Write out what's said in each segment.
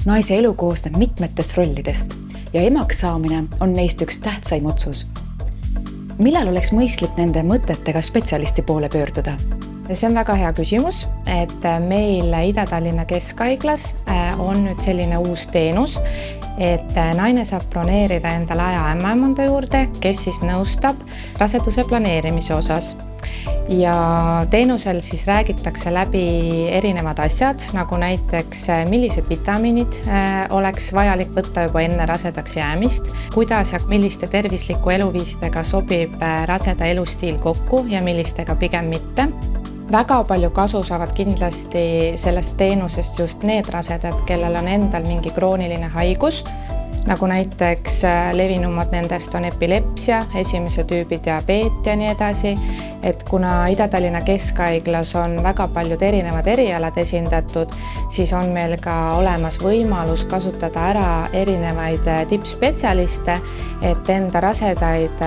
Naise elu koosneb mitmetest rollidest ja emaks saamine on neist üks tähtsaim otsus. Millal oleks mõistlik nende mõtetega spetsialisti poole pöörduda? See on väga hea küsimus, et meil Ida-Tallinna Keskhaiglas on nüüd selline uus teenus, et naine saab broneerida endale aja ämmaemanda juurde, kes siis nõustab raseduse planeerimise osas. Ja teenusel siis räägitakse läbi erinevad asjad, nagu näiteks millised vitamiinid oleks vajalik võtta juba enne rasedaks jäämist, kuidas ja milliste tervisliku eluviisidega sobib raseda elustiil kokku ja millistega pigem mitte. Väga palju kasu saavad kindlasti sellest teenusest just need rasedad, kellel on endal mingi krooniline haigus, nagu näiteks levinumad nendest on epilepsia, esimese tüübi diabeet ja nii edasi, et kuna Ida-Tallinna Keskhaiglas on väga paljud erinevad erialad esindatud, siis on meil ka olemas võimalus kasutada ära erinevaid tippspetsialiste, et enda rasedaid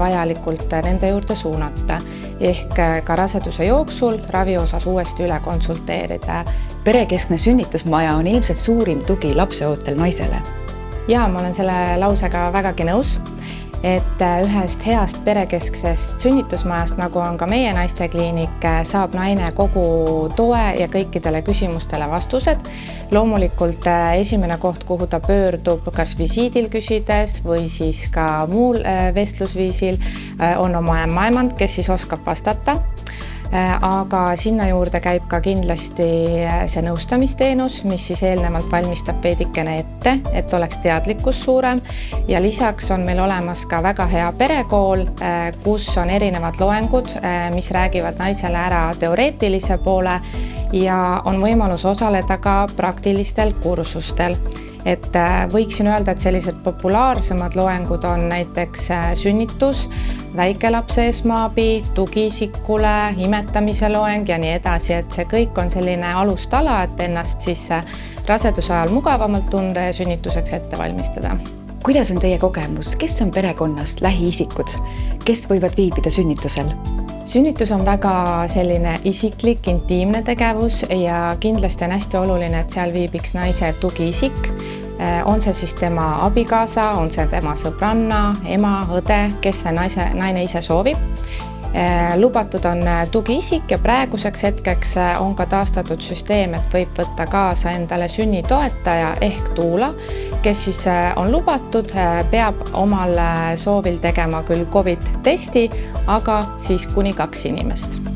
vajalikult nende juurde suunata. Ehk ka raseduse jooksul ravi osas uuesti üle konsulteerida. Perekeskne sünnitusmaja on ilmselt suurim tugi lapseootel naisele. Ja ma olen selle lausega vägagi nõus, et ühest heast perekesksest sünnitusmajast, nagu on ka meie naistekliinik, saab naine kogu toe ja kõikidele küsimustele vastused. Loomulikult esimene koht, kuhu ta pöördub, kas visiidil küsides või siis ka muul vestlusviisil, on oma ämmaemand, kes siis oskab vastata. Aga sinna juurde käib ka kindlasti see nõustamisteenus, mis siis eelnevalt valmistab veidikene ette, et oleks teadlikkus suurem. Ja lisaks on meil olemas ka väga hea perekool, kus on erinevad loengud, mis räägivad naisele ära teoreetilise poole ja on võimalus osaleda ka praktilistel kursustel. Et võiksin öelda, et sellised populaarsemad loengud on näiteks sünnitus, väikelapse esmaabi, tugiisikule, imetamise loeng ja nii edasi, et see kõik on selline alustala, et ennast siis raseduse ajal mugavamalt tunda ja sünnituseks ette valmistada. Kuidas on teie kogemus? Kes on perekonnast lähiisikud? Kes võivad viibida sünnitusel? Sünnitus on väga selline isiklik, intiimne tegevus ja kindlasti on hästi oluline, et seal viibiks naise tugiisik. On see siis tema abikaasa, on see tema sõbranna, ema, õde, kes see naine ise soovib. Lubatud on tugiisik ja praeguseks hetkeks on ka taastatud süsteem, et võib võtta kaasa endale sünnitoetaja ehk tuula, kes siis on lubatud, peab omal soovil tegema küll COVID-testi, aga siis kuni 2 inimest.